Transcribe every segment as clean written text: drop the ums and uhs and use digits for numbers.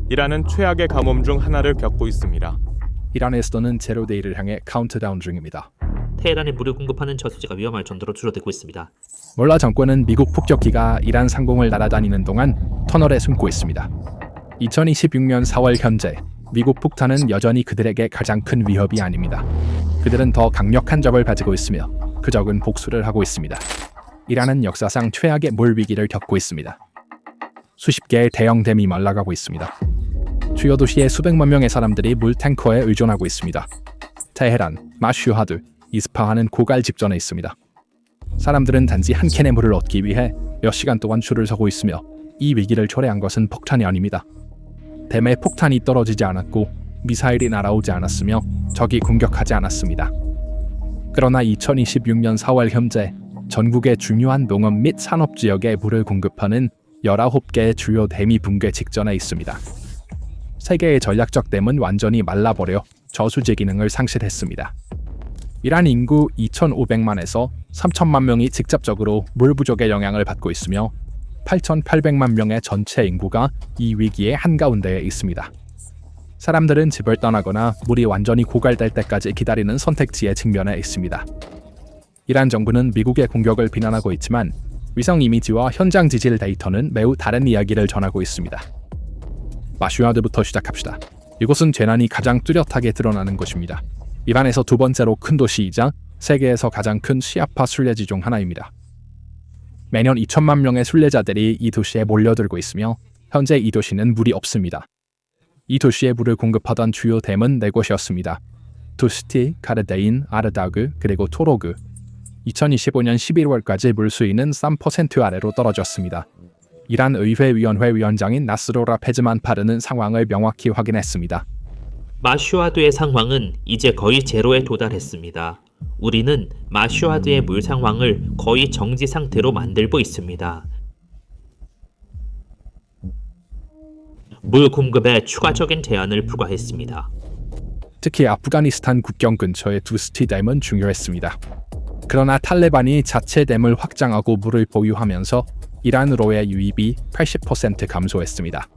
이란은 최악의 가뭄 중 하나를 겪고 있습니다. 이란에서는 제로데이를 향해 카운트다운 중입니다. 테헤란에 물을 공급하는 저수지가 위험할 정도로 줄어들고 있습니다. 몰라 정권은 미국 폭격기가 이란 상공을 날아다니는 동안 터널에 숨고 있습니다. 2026년 4월 현재 미국 폭탄은 여전히 그들에게 가장 큰 위협이 아닙니다. 그들은 더 강력한 적을 가지고 있으며 그 적은 복수를 하고 있습니다. 이란은 역사상 최악의 물 위기를 겪고 있습니다. 수십 개의 대형 댐이 말라가고 있습니다. 주요 도시의 수백만 명의 사람들이 물 탱커에 의존하고 있습니다. 테헤란, 마슈하드, 이스파한은 고갈 직전에 있습니다. 사람들은 단지 한 캔의 물을 얻기 위해 몇 시간 동안 줄을 서고 있으며 이 위기를 초래한 것은 폭탄이 아닙니다. 댐에 폭탄이 떨어지지 않았고 미사일이 날아오지 않았으며 적이 공격하지 않았습니다. 그러나 2026년 4월 현재 전국의 중요한 농업 및 산업 지역에 물을 공급하는 19개의 주요 댐이 붕괴 직전에 있습니다. 세계의 전략적 댐은 완전히 말라버려 저수지 기능을 상실했습니다. 이란 인구 2,500만에서 3,000만 명이 직접적으로 물 부족의 영향을 받고 있으며 8,800만 명의 전체 인구가 이 위기의 한가운데에 있습니다. 사람들은 집을 떠나거나 물이 완전히 고갈될 때까지 기다리는 선택지에 직면해 있습니다. 이란 정부는 미국의 공격을 비난하고 있지만 위성 이미지와 현장 지질 데이터는 매우 다른 이야기를 전하고 있습니다. 마슈아드부터 시작합시다. 이곳은 재난이 가장 뚜렷하게 드러나는 곳입니다. 이란에서 두 번째로 큰 도시이자 세계에서 가장 큰 시아파 순례지 중 하나입니다. 매년 2천만 명의 순례자들이 이 도시에 몰려들고 있으며 현재 이 도시는 물이 없습니다. 이 도시에 물을 공급하던 주요 댐은 4곳이었습니다. 투스티, 카르데인, 아르다그, 그리고 토로그. 2025년 11월까지 물 수위는 3% 아래로 떨어졌습니다. 이란 의회위원회 위원장인 나스로라 페즈만파르는 상황을 명확히 확인했습니다. 마슈아드의 상황은 이제 거의 제로에 도달했습니다. 우리는 마슈아드의 물 상황을 거의 정지 상태로 만들고 있습니다. 물 공급에 추가적인 제한을 부과했습니다. 특히 아프가니스탄 국경 근처의 두스티 댐은 중요했습니다. 그러나 탈레반이 자체 댐을 확장하고 물을 보유하면서 이란으로의 유입이 80% 감소했습니다.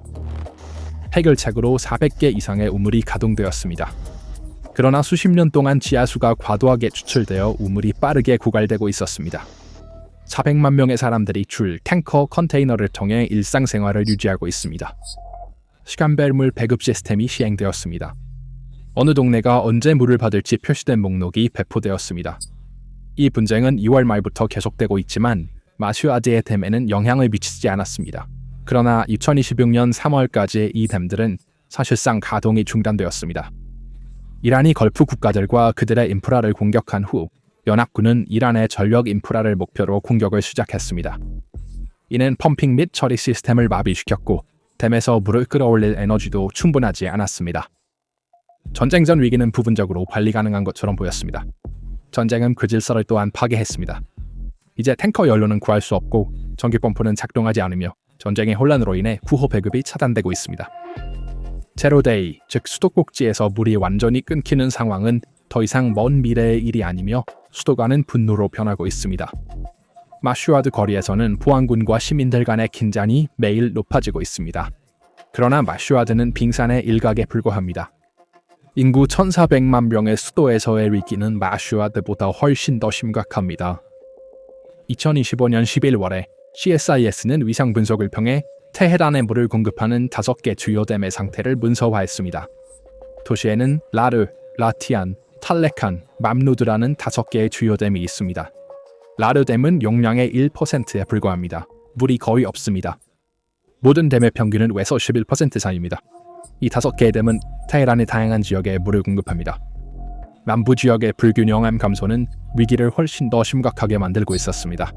해결책으로 400개 이상의 우물이 가동되었습니다. 그러나 수십 년 동안 지하수가 과도하게 추출되어 우물이 빠르게 고갈되고 있었습니다. 400만 명의 사람들이 줄, 탱커, 컨테이너를 통해 일상생활을 유지하고 있습니다. 시간별 물 배급 시스템이 시행되었습니다. 어느 동네가 언제 물을 받을지 표시된 목록이 배포되었습니다. 이 분쟁은 2월 말부터 계속되고 있지만 마슈아드의 댐에는 영향을 미치지 않았습니다. 그러나 2026년 3월까지 이 댐들은 사실상 가동이 중단되었습니다. 이란이 걸프 국가들과 그들의 인프라를 공격한 후 연합군은 이란의 전력 인프라를 목표로 공격을 시작했습니다. 이는 펌핑 및 처리 시스템을 마비시켰고 댐에서 물을 끌어올릴 에너지도 충분하지 않았습니다. 전쟁 전 위기는 부분적으로 관리 가능한 것처럼 보였습니다. 전쟁은 그 질서를 또한 파괴했습니다. 이제 탱커 연료는 구할 수 없고 전기펌프는 작동하지 않으며 전쟁의 혼란으로 인해 구호 배급이 차단되고 있습니다. 제로데이, 즉 수도꼭지에서 물이 완전히 끊기는 상황은 더 이상 먼 미래의 일이 아니며 수도관은 분노로 변하고 있습니다. 마슈아드 거리에서는 보안군과 시민들 간의 긴장이 매일 높아지고 있습니다. 그러나 마슈아드는 빙산의 일각에 불과합니다. 인구 1,400만 명의 수도에서의 위기는 마슈아드보다 훨씬 더 심각합니다. 2025년 11월에 CSIS는 위성 분석을 통해 테헤란에 물을 공급하는 5개 주요 댐의 상태를 문서화했습니다. 도시에는 라르, 라티안, 탈레칸, 맘누드라는 5개의 주요 댐이 있습니다. 라르 댐은 용량의 1%에 불과합니다. 물이 거의 없습니다. 모든 댐의 평균은 외서 11% 사이입니다. 이 5개의 댐은 테헤란의 다양한 지역에 물을 공급합니다. 남부 지역의 불균형함 감소는 위기를 훨씬 더 심각하게 만들고 있었습니다.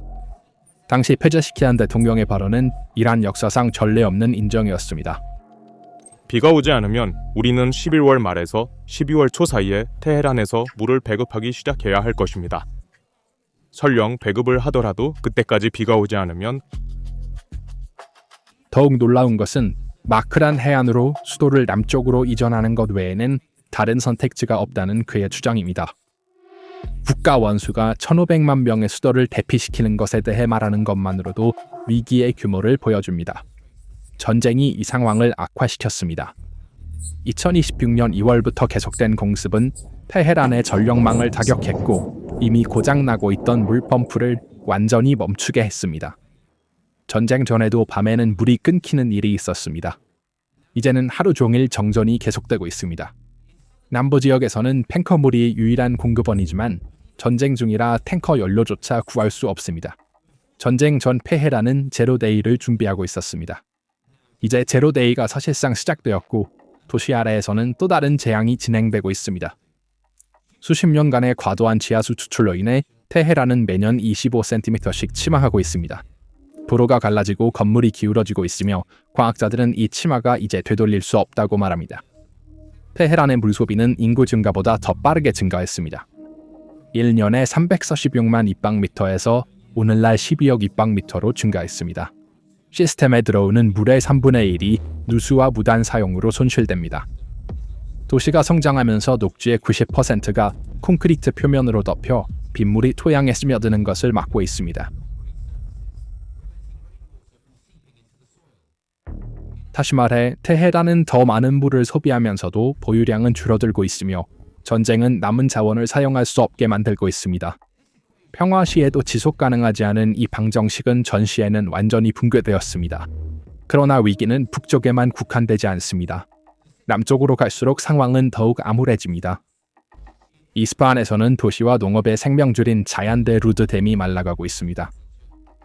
당시 페제시키안 대통령의 발언은 이란 역사상 전례 없는 인정이었습니다. 비가 오지 않으면 우리는 11월 말에서 12월 초 사이에 테헤란에서 물을 배급하기 시작해야 할 것입니다. 설령 배급을 하더라도 그때까지 비가 오지 않으면 더욱 놀라운 것은 마크란 해안으로 수도를 남쪽으로 이전하는 것 외에는 다른 선택지가 없다는 그의 주장입니다. 국가 원수가 1,500만 명의 수도를 대피시키는 것에 대해 말하는 것만으로도 위기의 규모를 보여줍니다. 전쟁이 이 상황을 악화시켰습니다. 2026년 2월부터 계속된 공습은 테헤란의 전력망을 타격했고 이미 고장나고 있던 물펌프를 완전히 멈추게 했습니다. 전쟁 전에도 밤에는 물이 끊기는 일이 있었습니다. 이제는 하루 종일 정전이 계속되고 있습니다. 남부 지역에서는 탱커물이 유일한 공급원이지만 전쟁 중이라 탱커 연료조차 구할 수 없습니다. 전쟁 전 테헤란은 제로데이를 준비하고 있었습니다. 이제 제로데이가 사실상 시작되었고 도시 아래에서는 또 다른 재앙이 진행되고 있습니다. 수십 년간의 과도한 지하수 추출로 인해 테헤란은 매년 25cm씩 침하하고 있습니다. 도로가 갈라지고 건물이 기울어지고 있으며 과학자들은 이 침하가 이제 되돌릴 수 없다고 말합니다. 테헤란의 물소비는 인구 증가보다 더 빠르게 증가했습니다. 1년에 346만 입방미터에서 오늘날 12억 입방미터로 증가했습니다. 시스템에 들어오는 물의 3분의 1이 누수와 무단 사용으로 손실됩니다. 도시가 성장하면서 녹지의 90%가 콘크리트 표면으로 덮여 빗물이 토양에 스며드는 것을 막고 있습니다. 다시 말해 테헤란은 더 많은 물을 소비하면서도 보유량은 줄어들고 있으며 전쟁은 남은 자원을 사용할 수 없게 만들고 있습니다. 평화 시에도 지속 가능하지 않은 이 방정식은 전 시에는 완전히 붕괴되었습니다. 그러나 위기는 북쪽에만 국한되지 않습니다. 남쪽으로 갈수록 상황은 더욱 암울해집니다. 이스파한에서는 도시와 농업의 생명줄인 자얀데 루드댐이 말라가고 있습니다.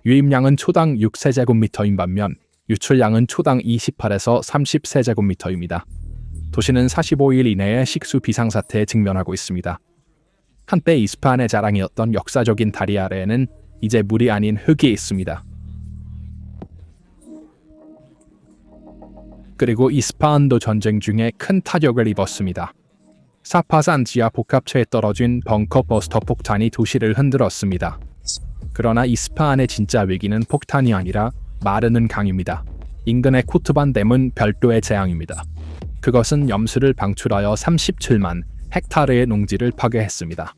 유입량은 초당 6세제곱미터인 반면 유출량은 초당 28에서 30세제곱미터입니다. 도시는 45일 이내에 식수 비상사태에 직면하고 있습니다. 한때 이스파한의 자랑이었던 역사적인 다리 아래에는 이제 물이 아닌 흙이 있습니다. 그리고 이스파한도 전쟁 중에 큰 타격을 입었습니다. 사파산 지하 복합체에 떨어진 벙커 버스터 폭탄이 도시를 흔들었습니다. 그러나 이스파한의 진짜 위기는 폭탄이 아니라 마르는 강입니다. 인근의 코트반 댐은 별도의 재앙입니다. 그것은 염수를 방출하여 37만 헥타르의 농지를 파괴했습니다.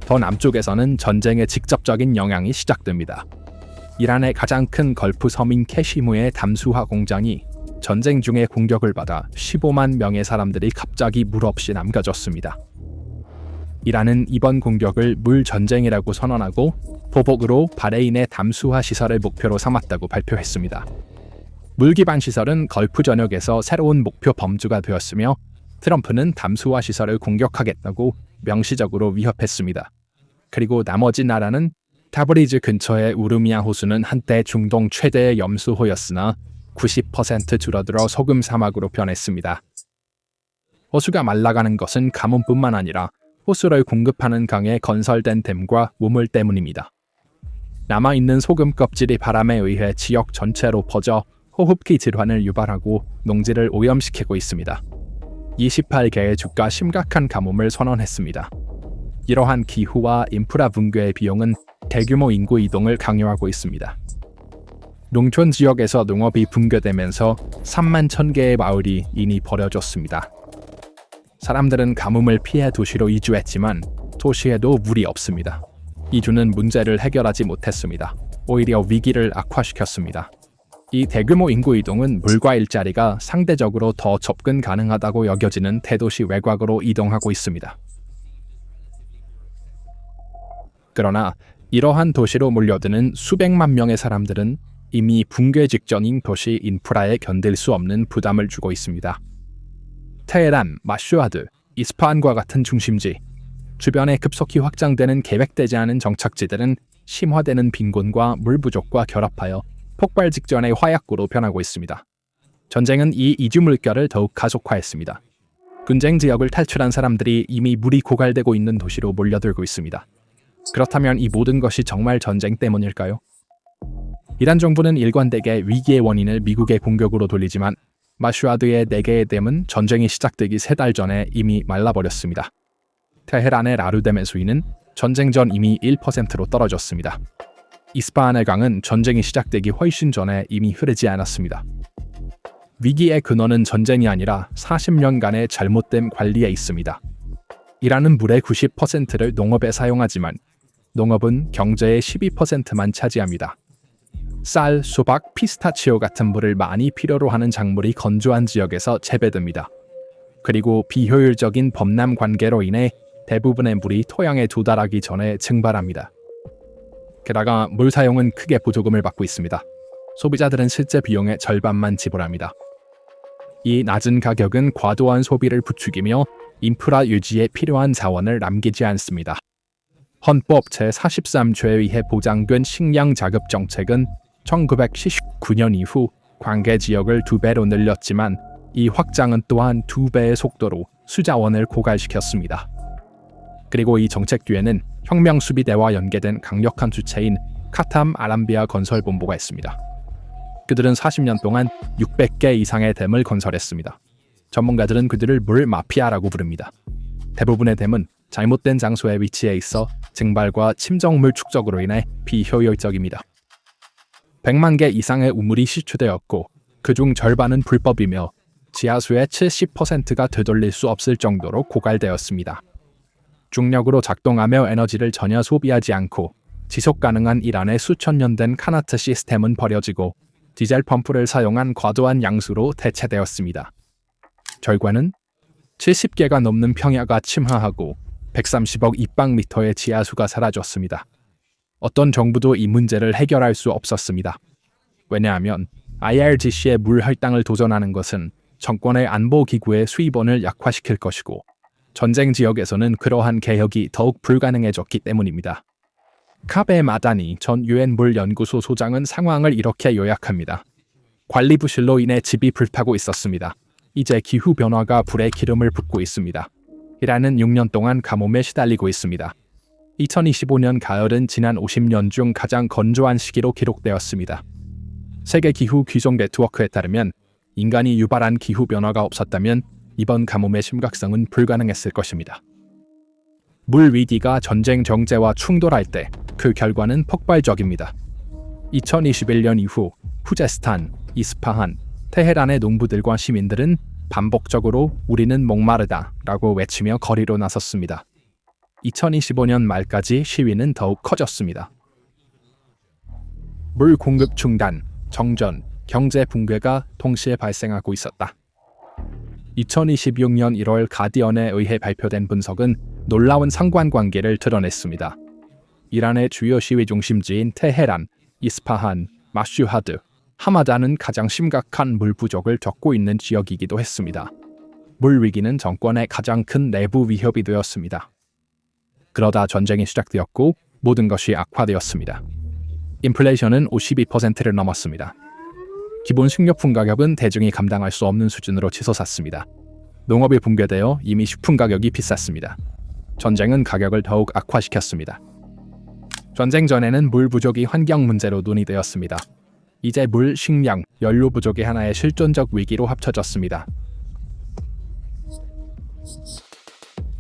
더 남쪽에서는 전쟁의 직접적인 영향이 시작됩니다. 이란의 가장 큰 걸프 섬인 캐시무의 담수화 공장이 전쟁 중에 공격을 받아 15만 명의 사람들이 갑자기 물 없이 남겨졌습니다. 이란은 이번 공격을 물 전쟁이라고 선언하고 보복으로 바레인의 담수화 시설을 목표로 삼았다고 발표했습니다. 물 기반 시설은 걸프 전역에서 새로운 목표 범주가 되었으며 트럼프는 담수화 시설을 공격하겠다고 명시적으로 위협했습니다. 그리고 나머지 나라는 타브리즈 근처의 우르미아 호수는 한때 중동 최대의 염수호였으나 90% 줄어들어 소금 사막으로 변했습니다. 호수가 말라가는 것은 가뭄뿐만 아니라 호수를 공급하는 강에 건설된 댐과 우물 때문입니다. 남아있는 소금 껍질이 바람에 의해 지역 전체로 퍼져 호흡기 질환을 유발하고 농지를 오염시키고 있습니다. 28개의 주가 심각한 가뭄을 선언했습니다. 이러한 기후와 인프라 붕괴의 비용은 대규모 인구 이동을 강요하고 있습니다. 농촌 지역에서 농업이 붕괴되면서 3만 1,000개의 마을이 이미 버려졌습니다. 사람들은 가뭄을 피해 도시로 이주했지만 도시에도 물이 없습니다. 이주는 문제를 해결하지 못했습니다. 오히려 위기를 악화시켰습니다. 이 대규모 인구 이동은 물과 일자리가 상대적으로 더 접근 가능하다고 여겨지는 대도시 외곽으로 이동하고 있습니다. 그러나 이러한 도시로 몰려드는 수백만 명의 사람들은 이미 붕괴 직전인 도시 인프라에 견딜 수 없는 부담을 주고 있습니다. 테헤란, 마슈아드, 이스파한과 같은 중심지, 주변에 급속히 확장되는 계획되지 않은 정착지들은 심화되는 빈곤과 물 부족과 결합하여 폭발 직전의 화약고로 변하고 있습니다. 전쟁은 이 이주 물결을 더욱 가속화했습니다. 분쟁 지역을 탈출한 사람들이 이미 물이 고갈되고 있는 도시로 몰려들고 있습니다. 그렇다면 이 모든 것이 정말 전쟁 때문일까요? 이란 정부는 일관되게 위기의 원인을 미국의 공격으로 돌리지만 마슈아드의 4개의 댐은 전쟁이 시작되기 3달 전에 이미 말라버렸습니다. 테헤란의 라르댐의 수위는 전쟁 전 이미 1%로 떨어졌습니다. 이스파한의 강은 전쟁이 시작되기 훨씬 전에 이미 흐르지 않았습니다. 위기의 근원은 전쟁이 아니라 40년간의 잘못된 관리에 있습니다. 이란은 물의 90%를 농업에 사용하지만 농업은 경제의 12%만 차지합니다. 쌀, 수박, 피스타치오 같은 물을 많이 필요로 하는 작물이 건조한 지역에서 재배됩니다. 그리고 비효율적인 범람 관계로 인해 대부분의 물이 토양에 도달하기 전에 증발합니다. 게다가 물 사용은 크게 보조금을 받고 있습니다. 소비자들은 실제 비용의 절반만 지불합니다. 이 낮은 가격은 과도한 소비를 부추기며 인프라 유지에 필요한 자원을 남기지 않습니다. 헌법 제43조에 의해 보장된 식량 자급 정책은 1979년 이후 관계 지역을 2배로 늘렸지만 이 확장은 또한 2배의 속도로 수자원을 고갈시켰습니다. 그리고 이 정책 뒤에는 혁명 수비대와 연계된 강력한 주체인 카탐 아람비아 건설본부가 있습니다. 그들은 40년 동안 600개 이상의 댐을 건설했습니다. 전문가들은 그들을 물 마피아라고 부릅니다. 대부분의 댐은 잘못된 장소에 위치해 있어 증발과 침정물 축적으로 인해 비효율적입니다. 100만 개 이상의 우물이 시추되었고 그중 절반은 불법이며 지하수의 70%가 되돌릴 수 없을 정도로 고갈되었습니다. 중력으로 작동하며 에너지를 전혀 소비하지 않고 지속 가능한 이란의 수천 년 된 카나트 시스템은 버려지고 디젤 펌프를 사용한 과도한 양수로 대체되었습니다. 결과는 70개가 넘는 평야가 침하하고 130억 입방미터의 지하수가 사라졌습니다. 어떤 정부도 이 문제를 해결할 수 없었습니다. 왜냐하면 IRGC의 물 할당을 도전하는 것은 정권의 안보기구의 수입원을 약화시킬 것이고 전쟁 지역에서는 그러한 개혁이 더욱 불가능해졌기 때문입니다. 카베 마다니 전 유엔 물 연구소 소장은 상황을 이렇게 요약합니다. 관리 부실로 인해 집이 불타고 있었습니다. 이제 기후 변화가 불에 기름을 붓고 있습니다. 이란은 6년 동안 가뭄에 시달리고 있습니다. 2025년 가을은 지난 50년 중 가장 건조한 시기로 기록되었습니다. 세계 기후 규정 네트워크에 따르면 인간이 유발한 기후 변화가 없었다면 이번 가뭄의 심각성은 불가능했을 것입니다. 물 위기가 전쟁 정제와 충돌할 때 그 결과는 폭발적입니다. 2021년 이후 후제스탄, 이스파한, 테헤란의 농부들과 시민들은 반복적으로 우리는 목마르다 라고 외치며 거리로 나섰습니다. 2025년 말까지 시위는 더욱 커졌습니다. 물 공급 중단, 정전, 경제 붕괴가 동시에 발생하고 있었다. 2026년 1월 가디언에 의해 발표된 분석은 놀라운 상관관계를 드러냈습니다. 이란의 주요 시위 중심지인 테헤란, 이스파한, 마슈하드, 하마다는 가장 심각한 물 부족을 겪고 있는 지역이기도 했습니다. 물 위기는 정권의 가장 큰 내부 위협이 되었습니다. 그러다 전쟁이 시작되었고 모든 것이 악화되었습니다. 인플레이션은 52%를 넘었습니다. 기본 식료품 가격은 대중이 감당할 수 없는 수준으로 치솟았습니다. 농업이 붕괴되어 이미 식품 가격이 비쌌습니다. 전쟁은 가격을 더욱 악화시켰습니다. 전쟁 전에는 물 부족이 환경 문제로 논의되었습니다. 이제 물, 식량, 연료 부족이 하나의 실존적 위기로 합쳐졌습니다.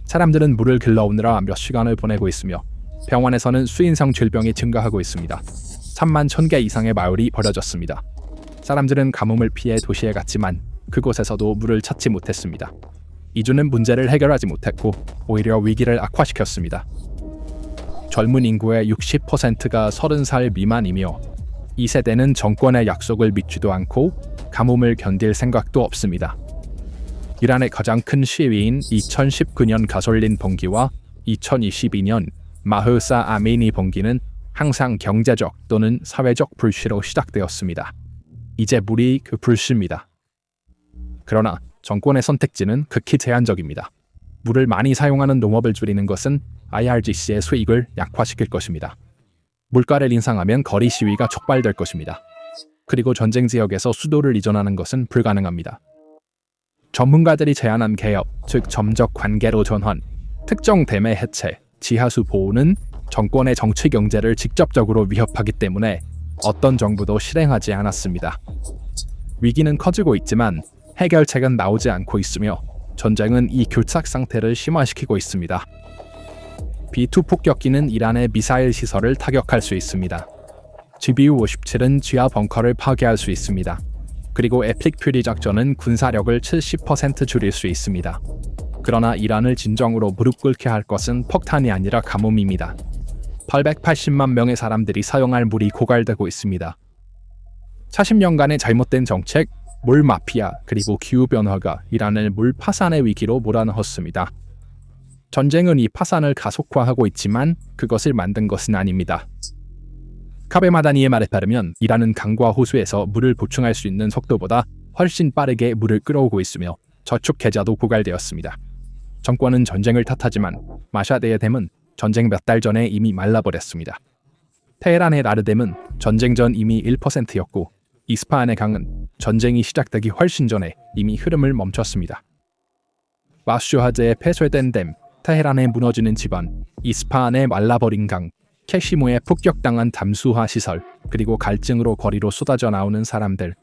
사람들은 물을 길러오느라 몇 시간을 보내고 있으며 병원에서는 수인성 질병이 증가하고 있습니다. 3만 1000개 이상의 마을이 버려졌습니다. 사람들은 가뭄을 피해 도시에 갔지만 그곳에서도 물을 찾지 못했습니다. 이주는 문제를 해결하지 못했고 오히려 위기를 악화시켰습니다. 젊은 인구의 60%가 30살 미만이며 이 세대는 정권의 약속을 믿지도 않고 가뭄을 견딜 생각도 없습니다. 이란의 가장 큰 시위인 2019년 가솔린 봉기와 2022년 마흐사 아미니 봉기는 항상 경제적 또는 사회적 불씨로 시작되었습니다. 이제 물이 그 불씨입니다. 그러나 정권의 선택지는 극히 제한적입니다. 물을 많이 사용하는 농업을 줄이는 것은 IRGC의 수익을 약화시킬 것입니다. 물가를 인상하면 거리 시위가 촉발될 것입니다. 그리고 전쟁 지역에서 수도를 이전하는 것은 불가능합니다. 전문가들이 제안한 개혁, 즉 점적 관계로 전환, 특정 댐의 해체, 지하수 보호는 정권의 정치 경제를 직접적으로 위협하기 때문에 어떤 정부도 실행하지 않았습니다. 위기는 커지고 있지만 해결책은 나오지 않고 있으며 전쟁은 이 교착 상태를 심화시키고 있습니다. B2 폭격기는 이란의 미사일 시설을 타격할 수 있습니다. GBU-57은 지하 벙커를 파괴할 수 있습니다. 그리고 에픽 퓨리 작전은 군사력을 70% 줄일 수 있습니다. 그러나 이란을 진정으로 무릎 꿇게 할 것은 폭탄이 아니라 가뭄입니다. 880만 명의 사람들이 사용할 물이 고갈되고 있습니다. 40년간의 잘못된 정책, 물 마피아, 그리고 기후변화가 이란을 물 파산의 위기로 몰아넣었습니다. 전쟁은 이 파산을 가속화하고 있지만 그것을 만든 것은 아닙니다. 카베마다니의 말에 따르면 이란은 강과 호수에서 물을 보충할 수 있는 속도보다 훨씬 빠르게 물을 끌어오고 있으며 저축 계좌도 고갈되었습니다. 정권은 전쟁을 탓하지만 마샤드의 댐은 전쟁 몇 달 전에 이미 말라버렸습니다. 테헤란의 라르댐은 전쟁 전 이미 1%였고 이스파한의 강은 전쟁이 시작되기 훨씬 전에 이미 흐름을 멈췄습니다. 마슈하드의 폐쇄된 댐, 테헤란에 무너지는 집안, 이스파한의 말라버린 강, 캐시모에 폭격당한 담수화 시설, 그리고 갈증으로 거리로 쏟아져 나오는 사람들.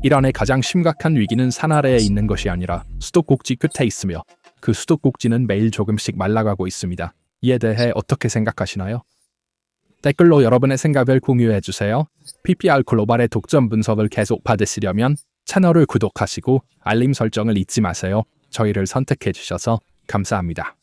이란의 가장 심각한 위기는 산 아래에 있는 것이 아니라 수도꼭지 끝에 있으며 그 수도꼭지는 매일 조금씩 말라가고 있습니다. 이에 대해 어떻게 생각하시나요? 댓글로 여러분의 생각을 공유해주세요. PPR 글로벌의 독점 분석을 계속 받으시려면 채널을 구독하시고 알림 설정을 잊지 마세요. 저희를 선택해주셔서 감사합니다.